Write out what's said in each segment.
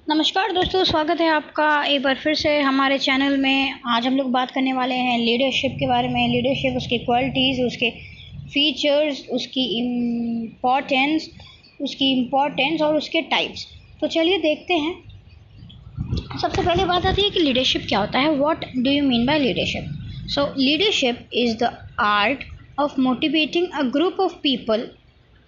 नमस्कार दोस्तों, स्वागत है आपका एक बार फिर से हमारे चैनल में। आज हम लोग बात करने वाले हैं लीडरशिप के बारे में। लीडरशिप, उसकी क्वालिटीज़, उसके फीचर्स, उसकी इम्पोर्टेंस और उसके टाइप्स। तो चलिए देखते हैं। सबसे पहले बात आती है कि लीडरशिप क्या होता है। What do you mean by leadership? So leadership is the art of motivating a group of people.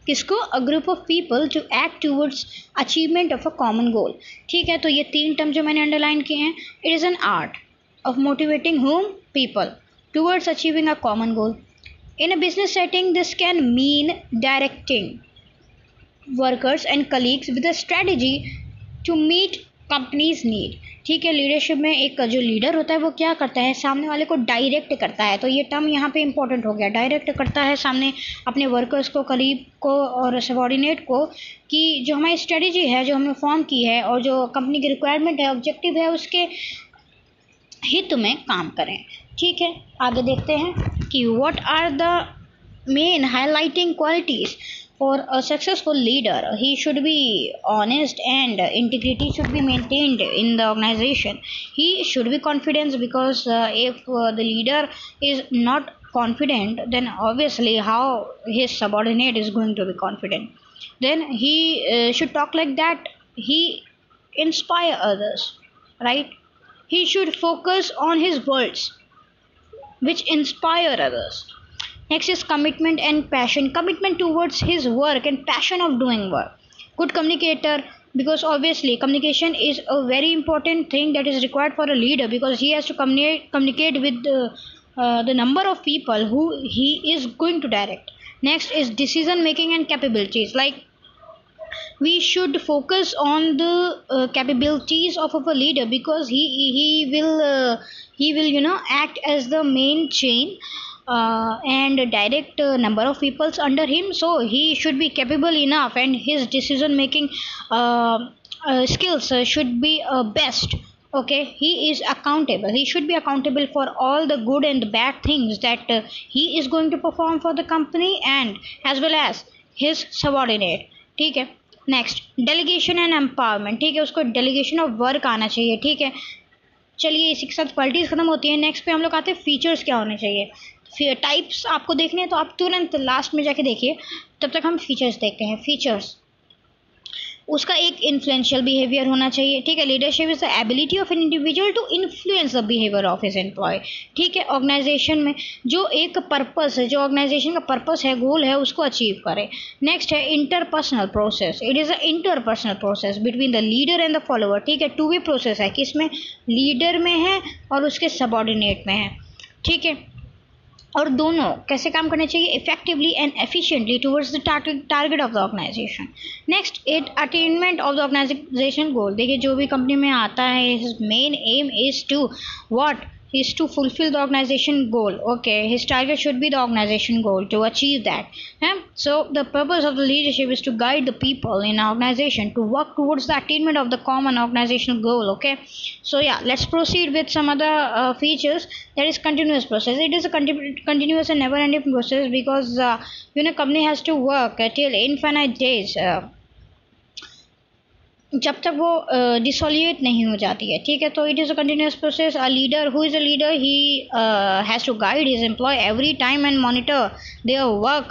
किसको? A group of people to act towards achievement of a common goal. ठीक है, तो ये तीन टर्म जो मैंने अंडरलाइन किए हैं, it is an art of motivating home people towards achieving a common goal. In a business setting, this can mean directing workers and colleagues with a strategy to meet company's need। ठीक है, leadership में एक जो leader होता है वो क्या करता है, सामने वाले को डायरेक्ट करता है। तो ये टर्म यहाँ पे इंपॉर्टेंट हो गया, डायरेक्ट करता है सामने अपने वर्कर्स को, कलीग को और सबॉर्डिनेट को, कि जो हमारी स्ट्रेटजी है जो हमने फॉर्म की है और जो कंपनी की रिक्वायरमेंट है, ऑब्जेक्टिव है, उसके हित में काम करें। ठीक है, आगे देखते हैं कि what are the main highlighting qualities for a successful leader. He should be honest and integrity should be maintained in the organization. He should be confident because if the leader is not confident, then obviously how his subordinate is going to be confident. Then he should talk like that. He inspire others, right? He should focus on his words which inspire others. Next is commitment and passion. Commitment towards his work and passion of doing work. Good communicator, because obviously communication is a very important thing that is required for a leader, because he has to communicate with the number of people who he is going to direct. Next is decision making and capabilities. Like, we should focus on the capabilities of a leader, because he will act as the main chain and direct number of peoples under him. So he should be capable enough, and his decision making skills should be best. Okay, he is accountable. He should be accountable for all the good and the bad things that he is going to perform for the company and as well as his subordinate. ठीक है, next delegation and empowerment. ठीक है, उसको delegation of work आना चाहिए। ठीक है, चलिए इसी के साथ क्वालिटीज़ खत्म होती है। नेक्स्ट पे हम लोग आते हैं फीचर्स क्या होने चाहिए। फिर टाइप्स आपको देखने हैं तो आप तुरंत लास्ट में जाके देखिए, तब तक हम फीचर्स देखते हैं। फीचर्स, उसका एक इन्फ्लुएंशियल बिहेवियर होना चाहिए। ठीक है, leadership is the ability of an individual to influence the behaviour of his employee. ठीक है, ऑर्गेनाइजेशन में जो एक पर्पस है, जो ऑर्गेनाइजेशन का पर्पस है, गोल है, उसको अचीव करे। नेक्स्ट है interpersonal process. It is a interpersonal process between the leader and the follower. ठीक है, टू वे प्रोसेस है, किसमें? लीडर में है और उसके सबॉर्डिनेट में है। ठीक है, और दोनों कैसे काम करने चाहिए? Effectively and efficiently towards the target of the organisation. Next, it attainment of the organisation goal. देखिए, जो भी कंपनी में आता है, his main aim is to what? is to fulfill the organization goal. Okay, his target should be the organization goal to achieve that. So the purpose of the leadership is to guide the people in an organization to work towards the attainment of the common organizational goal. Okay, so yeah, let's proceed with some other features. That is continuous process. It is a continuous and never ending process, because company has to work till infinite days, जब तक वो डिसोलिएट नहीं हो जाती है। ठीक है, तो it is a continuous process. A leader, who is a leader, he has to guide his employee every time and monitor their work,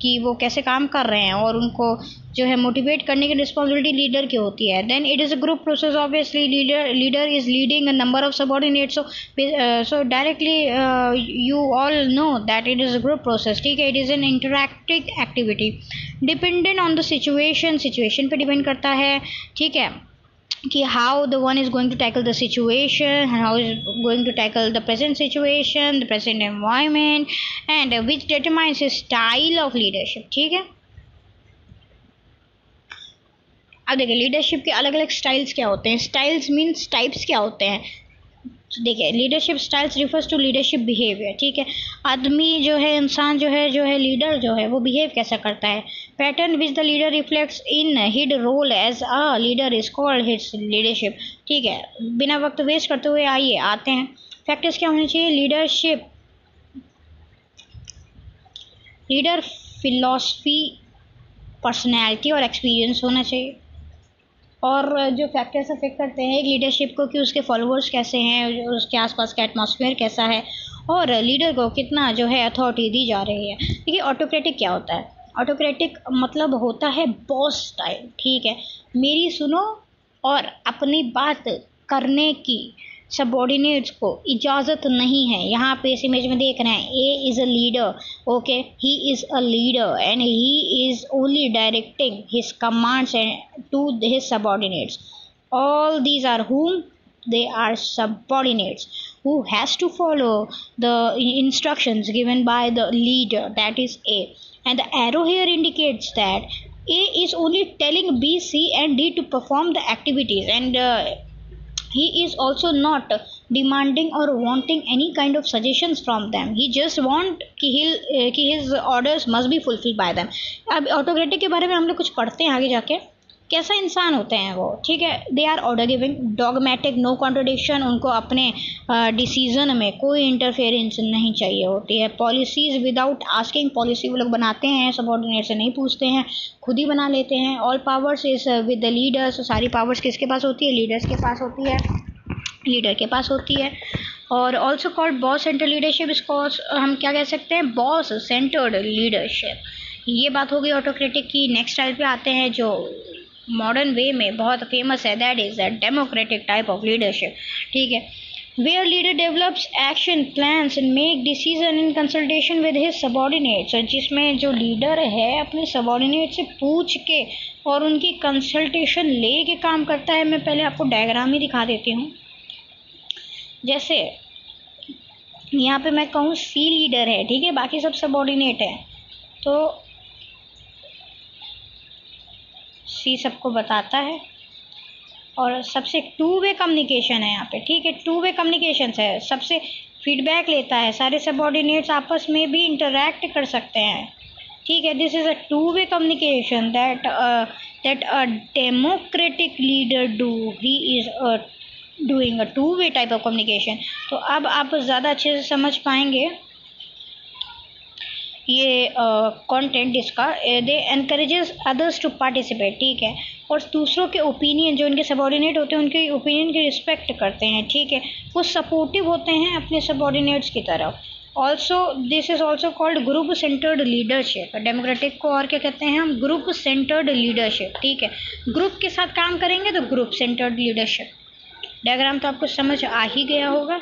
कि वो कैसे काम कर रहे हैं, और उनको जो है मोटिवेट करने की रिस्पॉन्सिबिलिटी लीडर की होती है। Then it is a group process. Obviously leader is leading a number of subordinate, so directly you all know that it is a group process. ठीक है, it is an interactive activity dependent on the situation पे depend करता है। ठीक है, कि how the one is going to tackle the situation, how is going to tackle the present situation, the present environment, and which determines his style of leadership। ठीक है, अब देखिए लीडरशिप के अलग अलग स्टाइल्स क्या होते हैं। स्टाइल्स मीन्स टाइप्स क्या होते हैं। देखिए, leadership styles refers to leadership behaviour. ठीक है, आदमी जो है, इंसान जो है लीडर जो है, वो बिहेव कैसा करता है। Pattern which the leader reflects in his role as a leader is called his leadership. ठीक है, बिना वक्त वेस्ट करते हुए आइए आते हैं फैक्टर्स क्या होने चाहिए। लीडर फिलॉसफी, पर्सनैलिटी और एक्सपीरियंस होना चाहिए। और जो फैक्टर्स अफेक्ट करते हैं एक लीडरशिप को कि उसके फॉलोअर्स कैसे हैं, उसके आसपास का एटमॉस्फेयर कैसा है, और लीडर को कितना जो है अथॉरिटी दी जा रही है। देखिए ऑटोक्रेटिक क्या होता है? ऑटोक्रेटिक मतलब होता है बॉस स्टाइल, ठीक है, मेरी सुनो और अपनी बात करने की सबॉर्डिनेट्स को इजाज़त नहीं है। यहाँ पे इस इमेज में देख रहे हैं A is a leader, okay, he is a leader and he is only directing his commands to his subordinates. All these are whom? They are subordinates who has to follow the instructions given by the leader, that is A. And the arrow here indicates that A is only telling B, C and D to perform the activities, and he is also not demanding or wanting any kind of suggestions from them. He just want कि his orders must be fulfilled by them. अब autocratic के बारे में हम लोग कुछ पढ़ते हैं आगे जाके, कैसा इंसान होते हैं वो, ठीक है। They are order giving, dogmatic, no contradiction, उनको अपने डिसीजन में कोई इंटरफेरेंस नहीं चाहिए होती है। पॉलिसीज विदाउट आस्किंग, पॉलिसी वो लोग बनाते हैं, सबऑर्डिनेट से नहीं पूछते हैं, खुद ही बना लेते हैं। All powers is with the leaders, सारी पावर्स किसके पास होती है? लीडर्स के पास होती है, लीडर के पास होती है। और also called boss centred leadership, इसको हम क्या कह सकते हैं? Boss centred leadership. ये बात हो गई ऑटोक्रेटिक की। नेक्स्ट टाइप पे आते हैं जो मॉडर्न वे में बहुत फेमस है, that is a democratic type of leadership, ठीक है। Where leader develops action plans and make decision in consultation with his subordinates, जिसमें जो लीडर है अपने सबॉर्डिनेट से पूछ के और उनकी कंसल्टेशन ले के काम करता है। मैं पहले आपको डायग्राम ही दिखा देती हूँ। जैसे यहाँ पे मैं कहूँ सी लीडर है, ठीक है, बाकी सब सबॉर्डिनेट है, तो सी सबको बताता है और सबसे टू वे कम्युनिकेशन है यहाँ पे, ठीक है, टू वे कम्युनिकेशन है, सबसे फीडबैक लेता है, सारे सबऑर्डिनेट्स आपस में भी इंटरैक्ट कर सकते हैं, ठीक है। This is a two way communication that a democratic leader do, he is doing a two way type of communication. तो अब आप ज़्यादा अच्छे से समझ पाएंगे ये कंटेंट इसका। दे एनकरेजेस अदर्स टू पार्टिसिपेट, ठीक है, और दूसरों के ओपिनियन, जो उनके सबऑर्डिनेट होते हैं उनके ओपिनियन की रिस्पेक्ट करते हैं, ठीक है, वो सपोर्टिव होते हैं अपने सबऑर्डिनेट्स की तरफ। Also this is also called group centred leadership. Democratic को और क्या कहते हैं हम? ग्रुप सेंटर्ड लीडरशिप, ठीक है। ग्रुप के साथ काम करेंगे तो ग्रुप सेंटर्ड लीडरशिप। डायग्राम तो आपको समझ आ ही गया होगा।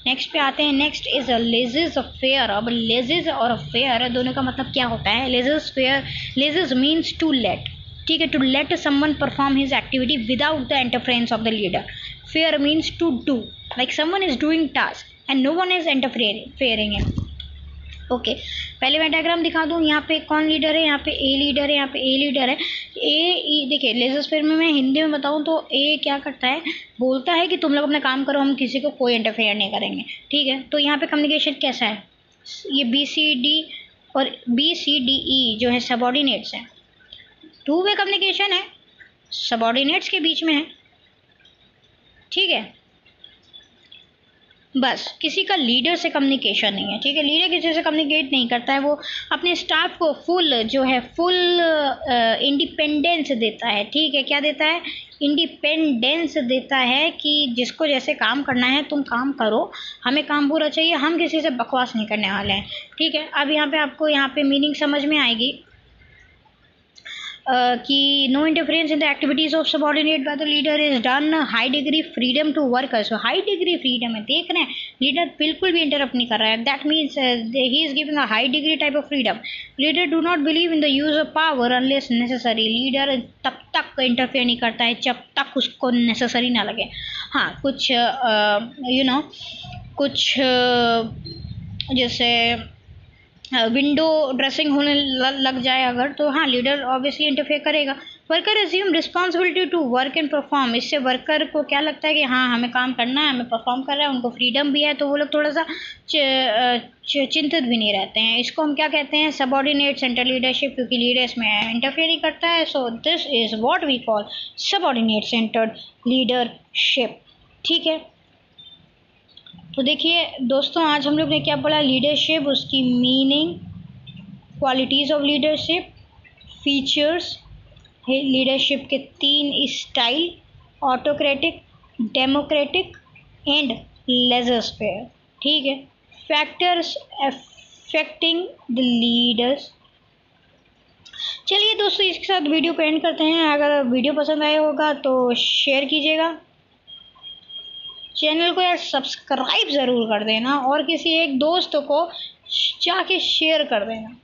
नेक्स्ट पे आते हैं। Next is a laissez faire. अब लेजिज और फेयर दोनों का मतलब क्या होता है? Laissez faire, laissez means to let, ठीक है, to let someone perform his activity without the interference of the leader. Faire means to do, like someone is doing task and no one is interfering in. Okay, पहले मैं diagram दिखा दूँ। यहाँ पे कौन leader है? यहाँ पे ए लीडर है, यहाँ पे ए लीडर है। ए देखिए लेजोस्फीयर में मैं हिंदी में बताऊँ तो ए क्या करता है? बोलता है कि तुम लोग अपना काम करो, हम किसी को कोई इंटरफेयर नहीं करेंगे, ठीक है। तो यहाँ पे कम्युनिकेशन कैसा है? ये बी सी डी और बी सी डी ई जो है सबऑर्डिनेट्स हैं, टू वे कम्युनिकेशन है, सबऑर्डिनेट्स के बीच में है, ठीक है। बस किसी का लीडर से कम्युनिकेशन नहीं है, ठीक है। लीडर किसी से कम्युनिकेट नहीं करता है, वो अपने स्टाफ को फुल जो है फुल इंडिपेंडेंस देता है, ठीक है। क्या देता है? इंडिपेंडेंस देता है कि जिसको जैसे काम करना है तुम काम करो, हमें काम पूरा चाहिए, हम किसी से बकवास नहीं करने वाले हैं, ठीक है। अब यहाँ पे आपको यहाँ पे मीनिंग समझ में आएगी कि no interference in the activities of subordinate by the leader is done, high degree freedom to workers. High degree freedom है, देख रहे हैं लीडर बिल्कुल भी इंटरप्ट नहीं कर रहा है, that means he is giving a high degree type of freedom. Leader do not believe in the use of power unless necessary. Leader तब तक इंटरफेयर नहीं करता है जब तक उसको नेसेसरी ना लगे। हाँ, कुछ कुछ जैसे विंडो ड्रेसिंग होने लग जाए अगर, तो हाँ लीडर ऑब्वियसली इंटरफेयर करेगा। Worker assume responsibility to work and perform. इससे वर्कर को क्या लगता है कि हाँ हमें काम करना है, हमें परफॉर्म कर रहा है, उनको फ्रीडम भी है, तो वो लोग थोड़ा सा चिंतित भी नहीं रहते हैं। इसको हम क्या कहते हैं? सबऑर्डिनेट सेंटर लीडरशिप, क्योंकि लीडर इसमें इंटरफेयर ही करता है। So this is what we call subordinate centred leadership, ठीक है। तो देखिए दोस्तों, आज हम लोग ने क्या पढ़ा? लीडरशिप, उसकी meaning, qualities of leadership, features, leadership के 3 style, autocratic, democratic and laser-fair. ठीक है, फैक्टर्स अफेक्टिंग द लीडर्स। चलिए दोस्तों, इसके साथ वीडियो को एंड करते हैं। अगर वीडियो पसंद आया होगा तो शेयर कीजिएगा, चैनल को यार सब्सक्राइब ज़रूर कर देना और किसी एक दोस्त को जाके शेयर कर देना।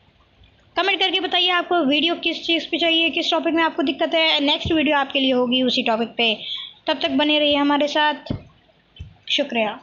कमेंट करके बताइए आपको वीडियो किस चीज़ पे चाहिए, किस टॉपिक में आपको दिक्कत है। नेक्स्ट वीडियो आपके लिए होगी उसी टॉपिक पे। तब तक बने रहिए हमारे साथ। शुक्रिया।